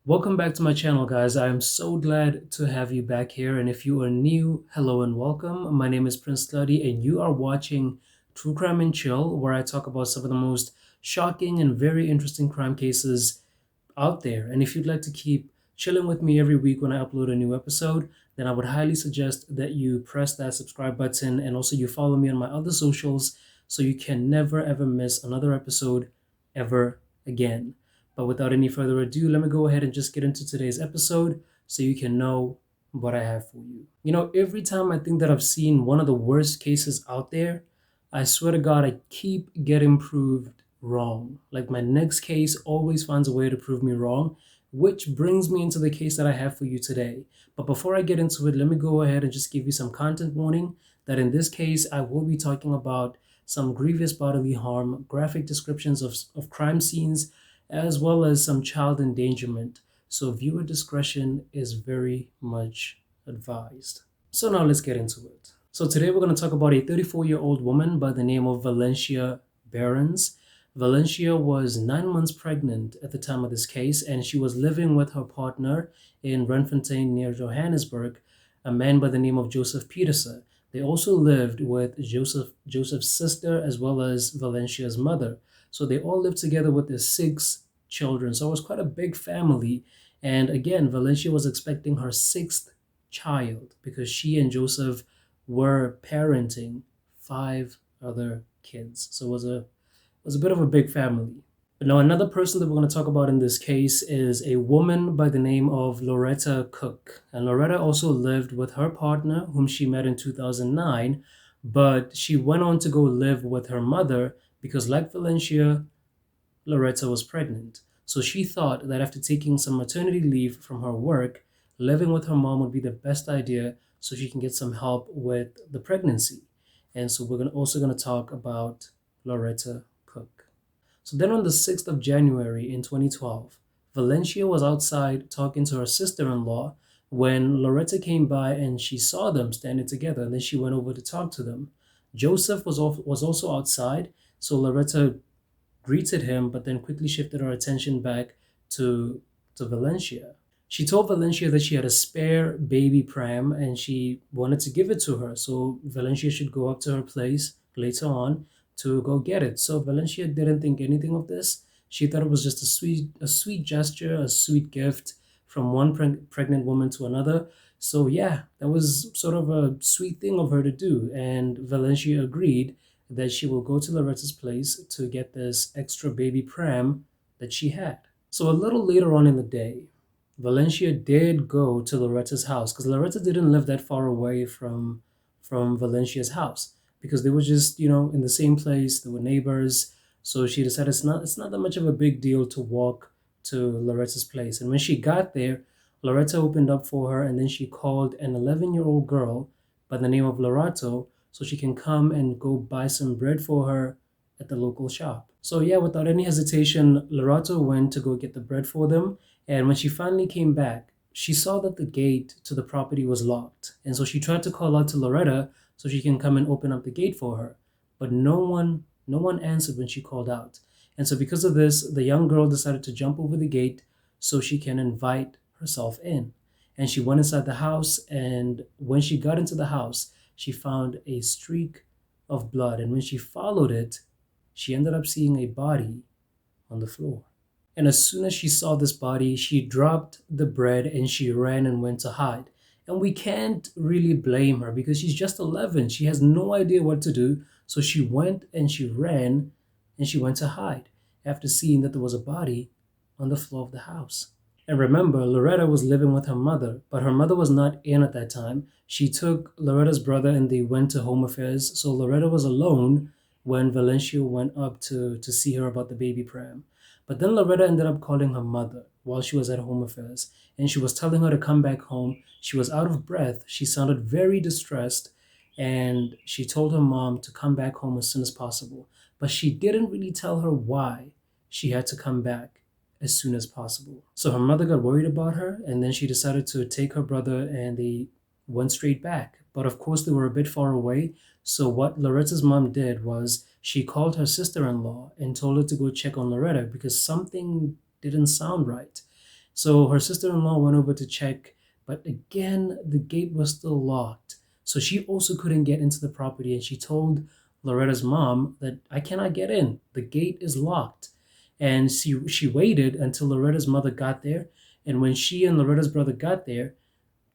Welcome back to my channel, guys. I am so glad to have you back here. And if you are new, hello and welcome. My name is Prince Slutty, and you are watching True Crime and Chill, where I talk about some of the most shocking and very interesting crime cases out there. And if you'd like to keep chilling with me every week when I upload a new episode, then I would highly suggest that you press that subscribe button and also you follow me on my other socials so you can never ever miss another episode ever again. But without any further ado, let me go ahead and just get into today's episode so you can know what I have for you. Every time I think that I've seen one of the worst cases out there, I swear to God, I keep getting proved wrong. Like my next case always finds a way to prove me wrong, which brings me into the case that I have for you today. But before I get into it, let me go ahead and just give you some content warning that in this case, I will be talking about some grievous bodily harm, graphic descriptions of crime scenes, as well as some child endangerment. So viewer discretion is very much advised. So now let's get into it. So today we're going to talk about a 34-year-old woman by the name of Valencia Behrens. Valencia was 9 months pregnant at the time of this case, and she was living with her partner in Randfontein near Johannesburg, a man by the name of Joseph Peterson. They also lived with Joseph's sister as well as Valencia's mother. So they all lived together with their 6 children. So it was quite a big family. And again, Valencia was expecting her 6th child because she and Joseph were parenting 5 other kids. So it was a bit of a big family. But now another person that we're going to talk about in this case is a woman by the name of Loretta Cook. And Loretta also lived with her partner, whom she met in 2009, but she went on to go live with her mother because, like Valencia, Loretta was pregnant. So she thought that after taking some maternity leave from her work, living with her mom would be the best idea so she can get some help with the pregnancy. And so we're also going to talk about Loretta Cook. So then on the 6th of January in 2012, Valencia was outside talking to her sister-in-law when Loretta came by and she saw them standing together, and then she went over to talk to them. Joseph was also outside, so Loretta greeted him, but then quickly shifted her attention back to Valencia. She told Valencia that she had a spare baby pram and she wanted to give it to her, so Valencia should go up to her place later on to go get it. So Valencia didn't think anything of this. She thought it was just a sweet gesture, a sweet gift from one pregnant woman to another. So yeah, that was sort of a sweet thing of her to do, and Valencia agreed that she will go to Loretta's place to get this extra baby pram that she had. So a little later on in the day, Valencia did go to Loretta's house because Loretta didn't live that far away from Valencia's house because they were just, in the same place. They were neighbors. So she decided it's not that much of a big deal to walk to Loretta's place. And when she got there, Loretta opened up for her, and then she called an 11-year-old girl by the name of Lorato so she can come and go buy some bread for her at the local shop. So yeah, without any hesitation, Lorato went to go get the bread for them. And when she finally came back, she saw that the gate to the property was locked. And so she tried to call out to Loretta so she can come and open up the gate for her. But no one answered when she called out. And so because of this, the young girl decided to jump over the gate so she can invite herself in. And she went inside the house, and when she got into the house, she found a streak of blood. And when she followed it, she ended up seeing a body on the floor. And as soon as she saw this body, she dropped the bread and she ran and went to hide. And we can't really blame her because she's just 11. She has no idea what to do. So she went and she ran and she went to hide after seeing that there was a body on the floor of the house. And remember, Loretta was living with her mother, but her mother was not in at that time. She took Loretta's brother and they went to Home Affairs. So Loretta was alone when Valencia went up to see her about the baby pram. But then Loretta ended up calling her mother while she was at Home Affairs, and she was telling her to come back home. She was out of breath. She sounded very distressed, and she told her mom to come back home as soon as possible. But she didn't really tell her why she had to come back as soon as possible. So her mother got worried about her, and then she decided to take her brother and they went straight back. But of course, they were a bit far away. So what Loretta's mom did was she called her sister-in-law and told her to go check on Loretta because something didn't sound right. So her sister-in-law went over to check, but again, the gate was still locked. So she also couldn't get into the property, and she told Loretta's mom that I cannot get in. The gate is locked. And she waited until Loretta's mother got there. And when she and Loretta's brother got there,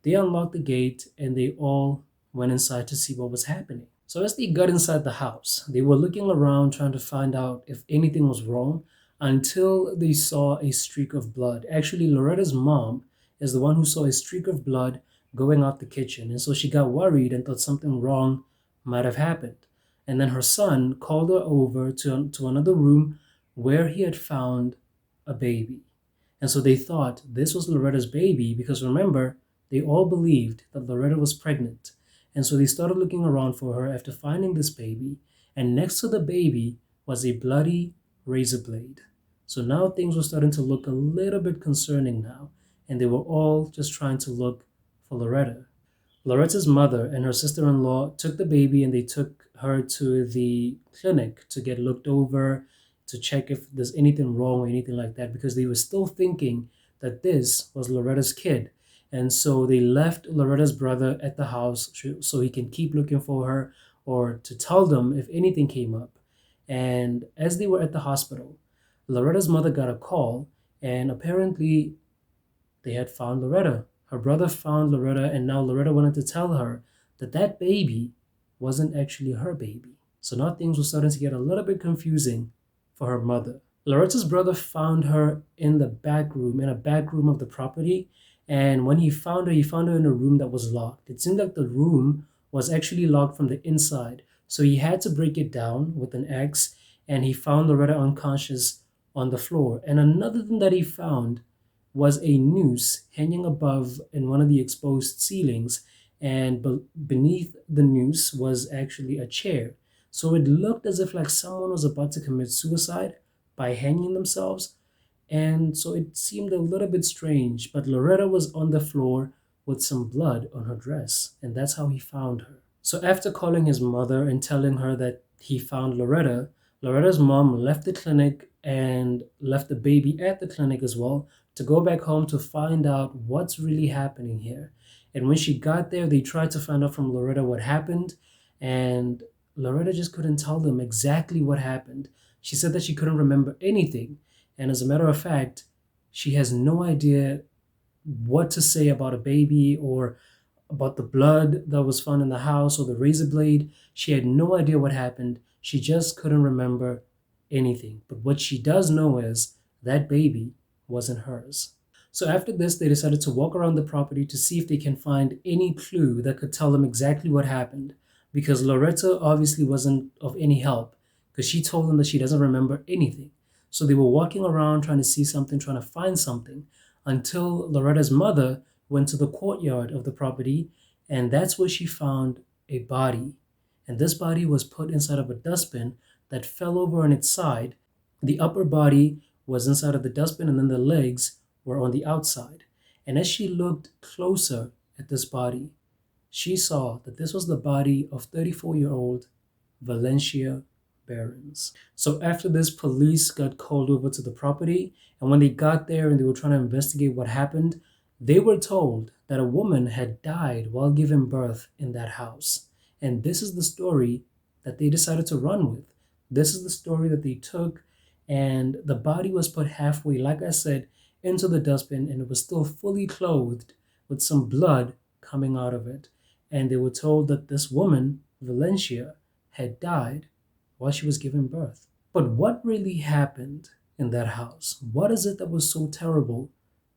they unlocked the gate and they all went inside to see what was happening. So as they got inside the house, they were looking around trying to find out if anything was wrong until they saw a streak of blood. Actually, Loretta's mom is the one who saw a streak of blood going out the kitchen. And so she got worried and thought something wrong might have happened. And then her son called her over to another room where he had found a baby. And so they thought this was Loretta's baby because remember, they all believed that Loretta was pregnant. And so they started looking around for her after finding this baby. And next to the baby was a bloody razor blade. So now things were starting to look a little bit concerning now. And they were all just trying to look for Loretta. Loretta's mother and her sister-in-law took the baby and they took her to the clinic to get looked over, to check if there's anything wrong or anything like that, because they were still thinking that this was Loretta's kid. And so they left Loretta's brother at the house so he can keep looking for her or to tell them if anything came up. And as they were at the hospital, Loretta's mother got a call, and apparently they had found Loretta. Her brother found Loretta, and now Loretta wanted to tell her that that baby wasn't actually her baby. So now things were starting to get a little bit confusing for her mother. Loretta's brother found her in a back room of the property. And when he found her in a room that was locked. It seemed like the room was actually locked from the inside. So he had to break it down with an axe, and he found Loretta unconscious on the floor. And another thing that he found was a noose hanging above in one of the exposed ceilings, and beneath the noose was actually a chair. So it looked as if like someone was about to commit suicide by hanging themselves, and so it seemed a little bit strange, but Loretta was on the floor with some blood on her dress, and that's how he found her. So after calling his mother and telling her that he found Loretta, Loretta's mom left the clinic and left the baby at the clinic as well to go back home to find out what's really happening here. And when she got there, they tried to find out from Loretta what happened, and Loretta just couldn't tell them exactly what happened. She said that she couldn't remember anything. And as a matter of fact, she has no idea what to say about a baby or about the blood that was found in the house or the razor blade. She had no idea what happened. She just couldn't remember anything. But what she does know is that baby wasn't hers. So after this, they decided to walk around the property to see if they can find any clue that could tell them exactly what happened. Because Loretta obviously wasn't of any help because she told them that she doesn't remember anything. So they were walking around trying to see something, trying to find something, until Loretta's mother went to the courtyard of the property, and that's where she found a body. And this body was put inside of a dustbin that fell over on its side. The upper body was inside of the dustbin, and then the legs were on the outside. And as she looked closer at this body, she saw that this was the body of 34-year-old Valencia Behrens. So after this, police got called over to the property, and when they got there and they were trying to investigate what happened, they were told that a woman had died while giving birth in that house. And this is the story that they decided to run with. This is the story that they took, and the body was put halfway, like I said, into the dustbin, and it was still fully clothed with some blood coming out of it. And they were told that this woman, Valencia, had died while she was giving birth. But what really happened in that house? What is it that was so terrible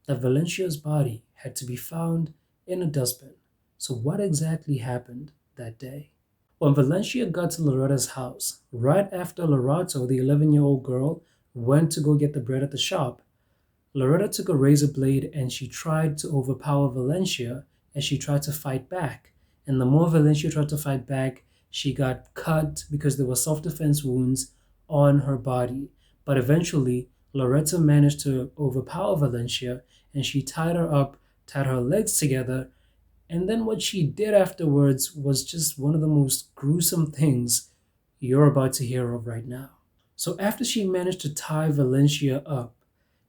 that Valencia's body had to be found in a dustbin? So what exactly happened that day? When Valencia got to Loretta's house, right after Lorato, the 11-year-old girl, went to go get the bread at the shop, Loretta took a razor blade and she tried to overpower Valencia as she tried to fight back. And the more Valencia tried to fight back, she got cut because there were self-defense wounds on her body. But eventually, Loretta managed to overpower Valencia, and she tied her up, tied her legs together, and then what she did afterwards was just one of the most gruesome things you're about to hear of right now. So after she managed to tie Valencia up,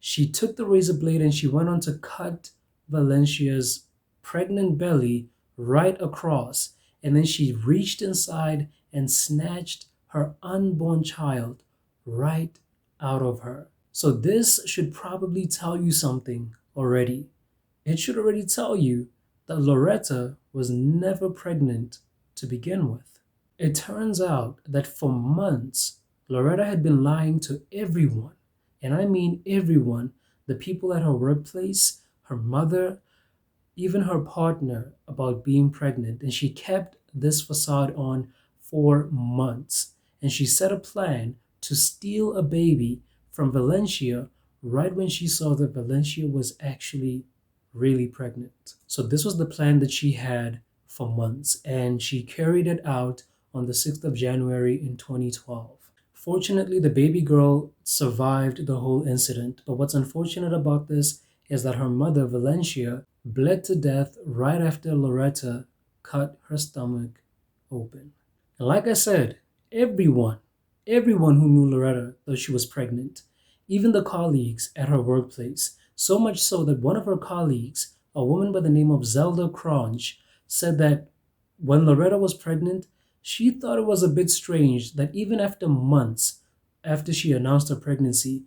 She took the razor blade and she went on to cut Valencia's pregnant belly right across. And then she reached inside and snatched her unborn child right out of her. So this should probably tell you something already. It should already tell you that Loretta was never pregnant to begin with. It turns out that for months, Loretta had been lying to everyone, and I mean everyone, the people at her workplace, her mother, even her partner, about being pregnant. And she kept this facade on for months. And she set a plan to steal a baby from Valencia right when she saw that Valencia was actually really pregnant. So this was the plan that she had for months, and she carried it out on the 6th of January in 2012. Fortunately, the baby girl survived the whole incident, but what's unfortunate about this is that her mother, Valencia, bled to death right after Loretta cut her stomach open. And like I said, everyone, everyone who knew Loretta thought she was pregnant, even the colleagues at her workplace. So much so that one of her colleagues, a woman by the name of Zelda Cronch, said that when Loretta was pregnant, she thought it was a bit strange that even after months after she announced her pregnancy,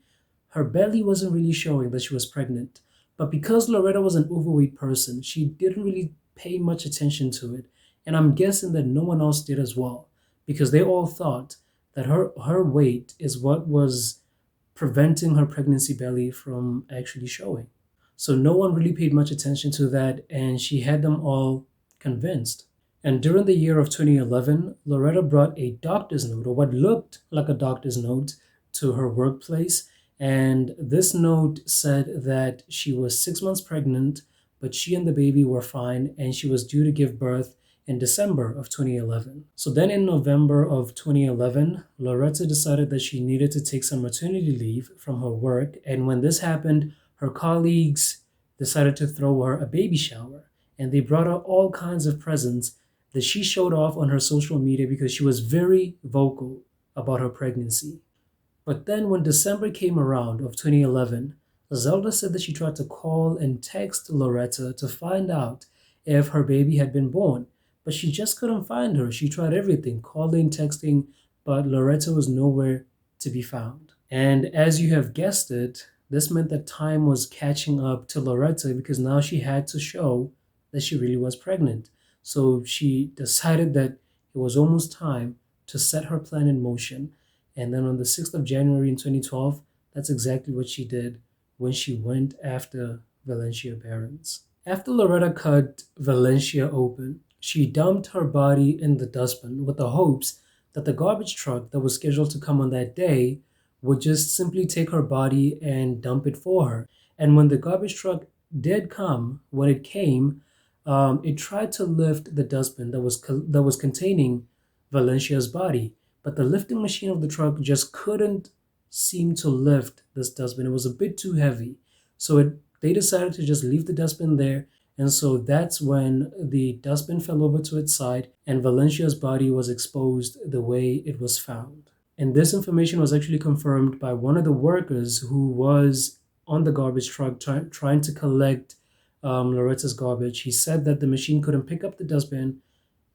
her belly wasn't really showing that she was pregnant. But because Loretta was an overweight person, she didn't really pay much attention to it. And I'm guessing that no one else did as well, because they all thought that her weight is what was preventing her pregnancy belly from actually showing. So no one really paid much attention to that, and she had them all convinced. And during the year of 2011, Loretta brought a doctor's note, or what looked like a doctor's note, to her workplace. And this note said that she was 6 months pregnant, but she and the baby were fine, and she was due to give birth in December of 2011. So then in November of 2011, Loretta decided that she needed to take some maternity leave from her work. And when this happened, her colleagues decided to throw her a baby shower. And they brought her all kinds of presents that she showed off on her social media because she was very vocal about her pregnancy. But then when December came around of 2011, Zelda said that she tried to call and text Loretta to find out if her baby had been born, but she just couldn't find her. She tried everything, calling, texting, but Loretta was nowhere to be found. And as you have guessed it, this meant that time was catching up to Loretta because now she had to show that she really was pregnant. So she decided that it was almost time to set her plan in motion. And then on the 6th of January in 2012, that's exactly what she did when she went after Valencia Behrens. After Loretta cut Valencia open, she dumped her body in the dustbin with the hopes that the garbage truck that was scheduled to come on that day would just simply take her body and dump it for her. And when the garbage truck did come, when it came, it tried to lift the dustbin that was containing Valencia's body, but the lifting machine of the truck just couldn't seem to lift this dustbin. It was a bit too heavy, so they decided to just leave the dustbin there. And so that's when the dustbin fell over to its side and Valencia's body was exposed the way it was found. And this information was actually confirmed by one of the workers who was on the garbage truck trying to collect Loretta's garbage. He said that the machine couldn't pick up the dustbin,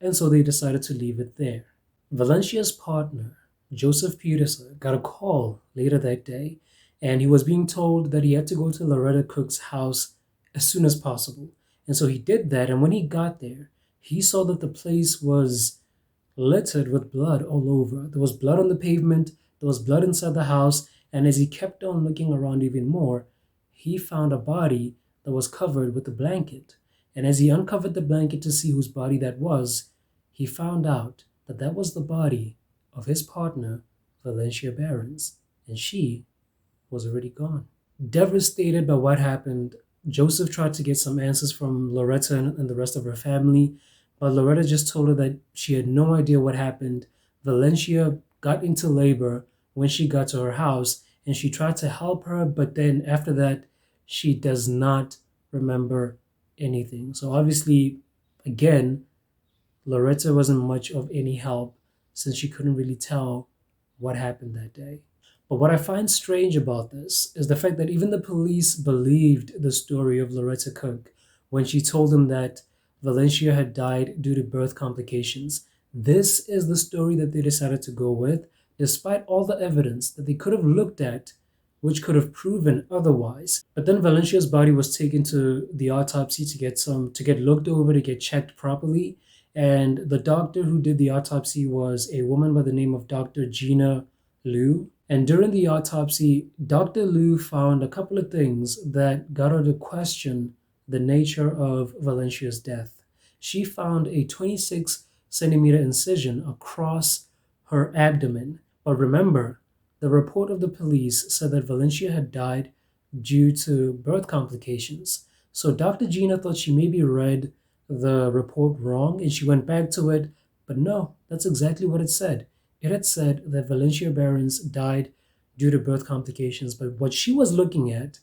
and so they decided to leave it there. Valencia's partner, Joseph Peterson, got a call later that day, and he was being told that he had to go to Loretta Cook's house as soon as possible. And so he did that, and when he got there, he saw that the place was littered with blood all over. There was blood on the pavement, there was blood inside the house, and as he kept on looking around even more, he found a body that was covered with a blanket. And as he uncovered the blanket to see whose body that was, he found out that that was the body of his partner, Valencia Behrens, and she was already gone. Devastated by what happened, Joseph tried to get some answers from Loretta and the rest of her family, but Loretta just told her that she had no idea what happened. Valencia got into labor when she got to her house, and she tried to help her, but then after that, she does not remember anything. So obviously, again, Loretta wasn't much of any help since she couldn't really tell what happened that day. But what I find strange about this is the fact that even the police believed the story of Loretta Cook when she told them that Valencia had died due to birth complications. This is the story that they decided to go with, despite all the evidence that they could have looked at, which could have proven otherwise. But then Valencia's body was taken to the autopsy to get looked over, to get checked properly. And the doctor who did the autopsy was a woman by the name of Dr. Gina Liu. And during the autopsy, Dr. Liu found a couple of things that got her to question the nature of Valencia's death. She found a 26 centimeter incision across her abdomen. But remember, the report of the police said that Valencia had died due to birth complications. So Dr. Gina thought she maybe read the report wrong and she went back to it, but no, that's exactly what it said. It had said that Valencia Behrens died due to birth complications, but what she was looking at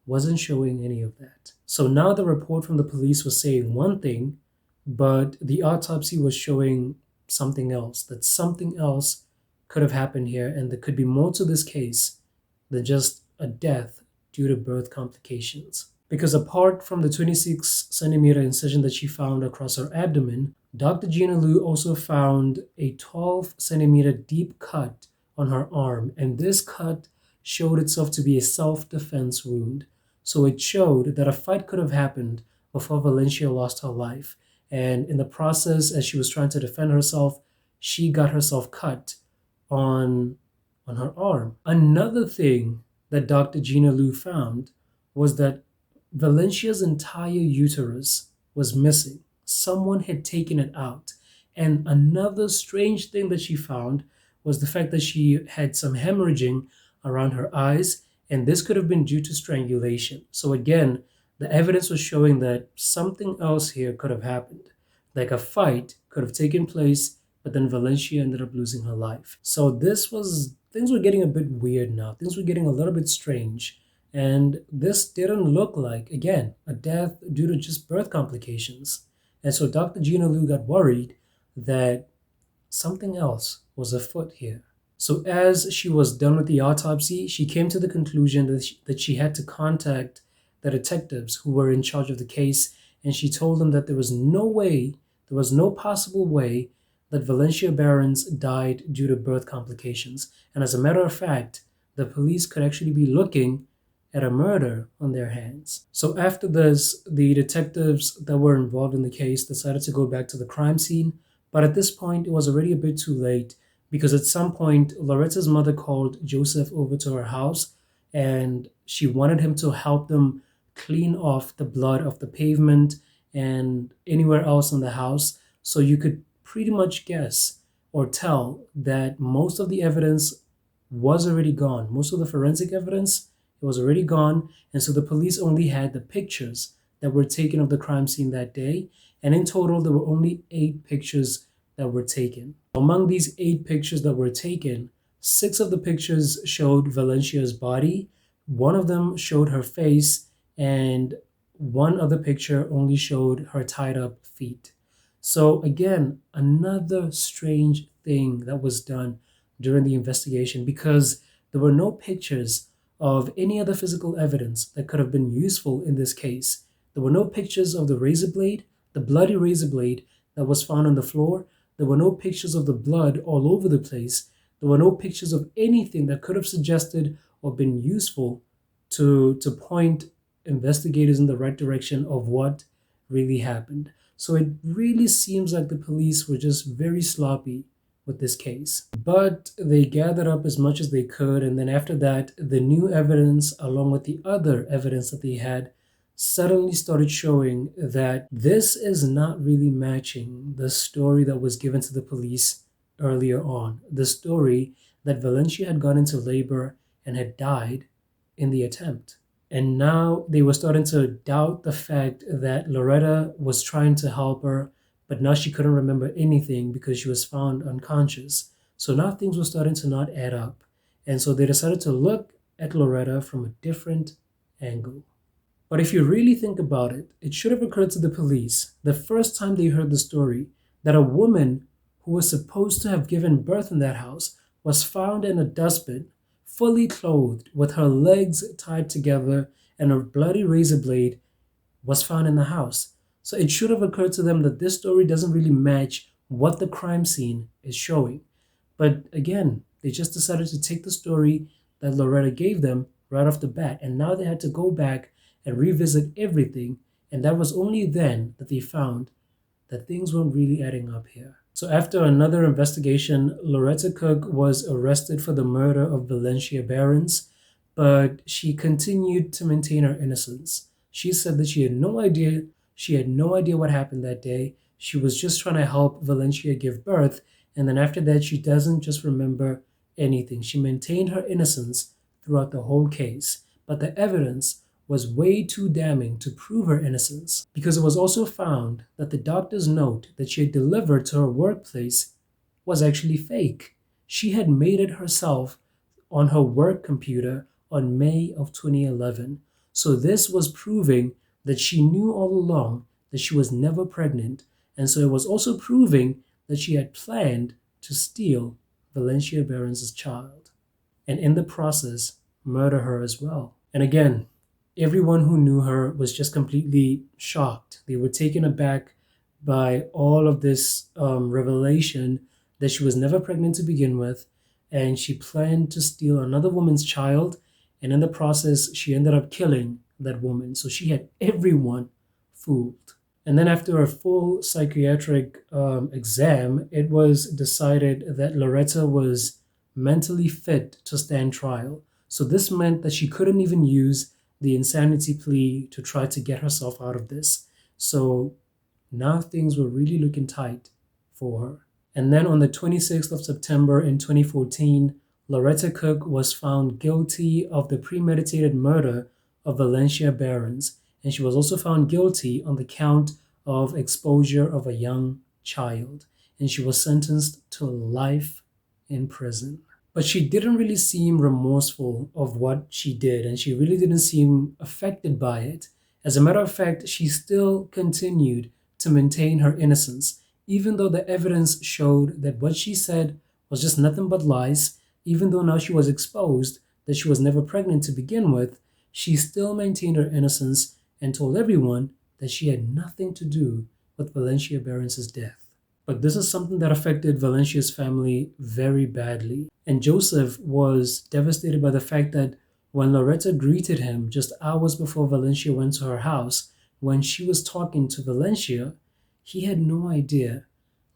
wasn't showing any of that. So now the report from the police was saying one thing, but the autopsy was showing something else, that something else could have happened here, and there could be more to this case than just a death due to birth complications. Because apart from the 26 centimeter incision that she found across her abdomen, Dr. Gina Liu also found a 12 centimeter deep cut on her arm, and this cut showed itself to be a self-defense wound. So it showed that a fight could have happened before Valencia lost her life. And in the process, as she was trying to defend herself, she got herself cut on her arm. Another thing that Dr. Gina Liu found was that Valencia's entire uterus was missing. Someone had taken it out. And another strange thing that she found was the fact that she had some hemorrhaging around her eyes, and this could have been due to strangulation. So again, the evidence was showing that something else here could have happened. Like a fight could have taken place, but then Valencia ended up losing her life. So things were getting a bit weird now. Things were getting a little bit strange. And this didn't look like, again, a death due to just birth complications. And so Dr. Gina Liu got worried that something else was afoot here. So as she was done with the autopsy, she came to the conclusion that she had to contact the detectives who were in charge of the case, and she told them that there was no possible way that Valencia Behrens died due to birth complications. And as a matter of fact, the police could actually be looking at a murder on their hands. So after this, the detectives that were involved in the case decided to go back to the crime scene. But at this point, it was already a bit too late, because at some point, Loretta's mother called Joseph over to her house and she wanted him to help them clean off the blood of the pavement and anywhere else in the house. So you could pretty much guess or tell that most of the evidence was already gone. Most of the forensic evidence, it was already gone. And so the police only had the pictures that were taken of the crime scene that day. And in total, there were only 8 pictures that were taken. Among these 8 pictures that were taken, 6 of the pictures showed Valencia's body, 1 of them showed her face, and 1 other picture only showed her tied up feet. So again, another strange thing that was done during the investigation, because there were no pictures of any other physical evidence that could have been useful in this case. There were no pictures of the razor blade, the bloody razor blade that was found on the floor. There were no pictures of the blood all over the place. There were no pictures of anything that could have suggested or been useful to point investigators in the right direction of what really happened. So it really seems like the police were just very sloppy with this case. But they gathered up as much as they could, and then after that, the new evidence, along with the other evidence that they had, suddenly started showing that this is not really matching the story that was given to the police earlier on. The story that Valencia had gone into labor and had died in the attempt. And now they were starting to doubt the fact that Loretta was trying to help her, but now she couldn't remember anything because she was found unconscious. So now things were starting to not add up. And so they decided to look at Loretta from a different angle. But if you really think about it, it should have occurred to the police the first time they heard the story that a woman who was supposed to have given birth in that house was found in a dustbin fully clothed, with her legs tied together, and a bloody razor blade was found in the house. So it should have occurred to them that this story doesn't really match what the crime scene is showing. But again, they just decided to take the story that Loretta gave them right off the bat, and now they had to go back and revisit everything, and that was only then that they found that things weren't really adding up here. So after another investigation, Loretta Cook was arrested for the murder of Valencia Behrens, but she continued to maintain her innocence. She said that she had no idea what happened that day. She was just trying to help Valencia give birth, and then after that she doesn't just remember anything. She maintained her innocence throughout the whole case, but the evidence was way too damning to prove her innocence, because it was also found that the doctor's note that she had delivered to her workplace was actually fake. She had made it herself on her work computer on May of 2011. So this was proving that she knew all along that she was never pregnant, and so it was also proving that she had planned to steal Valencia Behrens' child, and in the process murder her as well. And again, everyone who knew her was just completely shocked. They were taken aback by all of this revelation that she was never pregnant to begin with, and she planned to steal another woman's child, and in the process, she ended up killing that woman. So she had everyone fooled. And then after a full psychiatric exam, it was decided that Loretta was mentally fit to stand trial. So this meant that she couldn't even use the insanity plea to try to get herself out of this. So now things were really looking tight for her. And then on the 26th of September in 2014, Loretta Cook was found guilty of the premeditated murder of Valencia Behrens, and she was also found guilty on the count of exposure of a young child, and she was sentenced to life in prison. But she didn't really seem remorseful of what she did, and she really didn't seem affected by it. As a matter of fact, she still continued to maintain her innocence, even though the evidence showed that what she said was just nothing but lies. Even though now she was exposed that she was never pregnant to begin with, she still maintained her innocence and told everyone that she had nothing to do with Valencia Behrens' death. But this is something that affected Valencia's family very badly. And Joseph was devastated by the fact that when Loretta greeted him just hours before Valencia went to her house, when she was talking to Valencia, he had no idea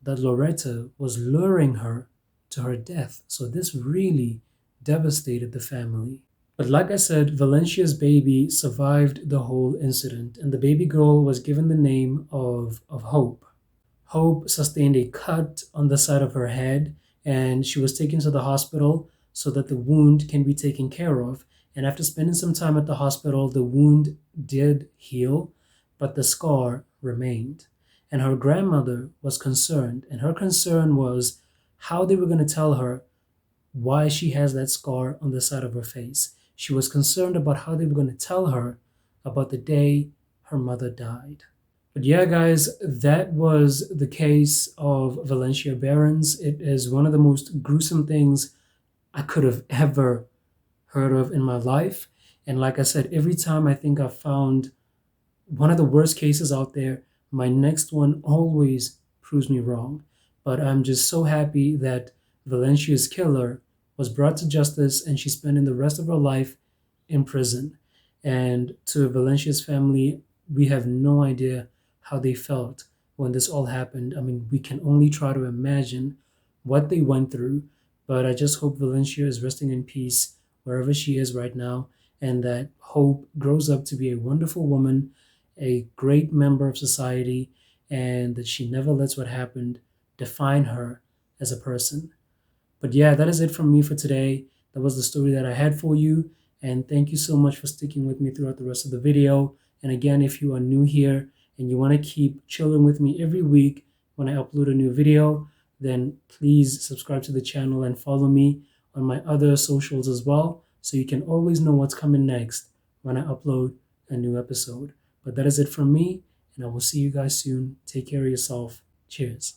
that Loretta was luring her to her death. So this really devastated the family. But like I said, Valencia's baby survived the whole incident, and the baby girl was given the name of Hope. Hope sustained a cut on the side of her head, and she was taken to the hospital so that the wound can be taken care of. And after spending some time at the hospital, the wound did heal, but the scar remained. And her grandmother was concerned, and her concern was how they were going to tell her why she has that scar on the side of her face. She was concerned about how they were going to tell her about the day her mother died. But yeah, guys, that was the case of Valencia Behrens. It is one of the most gruesome things I could have ever heard of in my life. And like I said, every time I think I've found one of the worst cases out there, my next one always proves me wrong. But I'm just so happy that Valencia's killer was brought to justice, and she's spending the rest of her life in prison. And to Valencia's family, we have no idea how they felt when this all happened. I mean, we can only try to imagine what they went through, but I just hope Valencia is resting in peace wherever she is right now, and that Hope grows up to be a wonderful woman, a great member of society, and that she never lets what happened define her as a person. But yeah, that is it from me for today. That was the story that I had for you, and thank you so much for sticking with me throughout the rest of the video. And again, if you are new here and you want to keep chilling with me every week when I upload a new video, then please subscribe to the channel and follow me on my other socials as well, so you can always know what's coming next when I upload a new episode. But that is it from me, and I will see you guys soon. Take care of yourself. Cheers.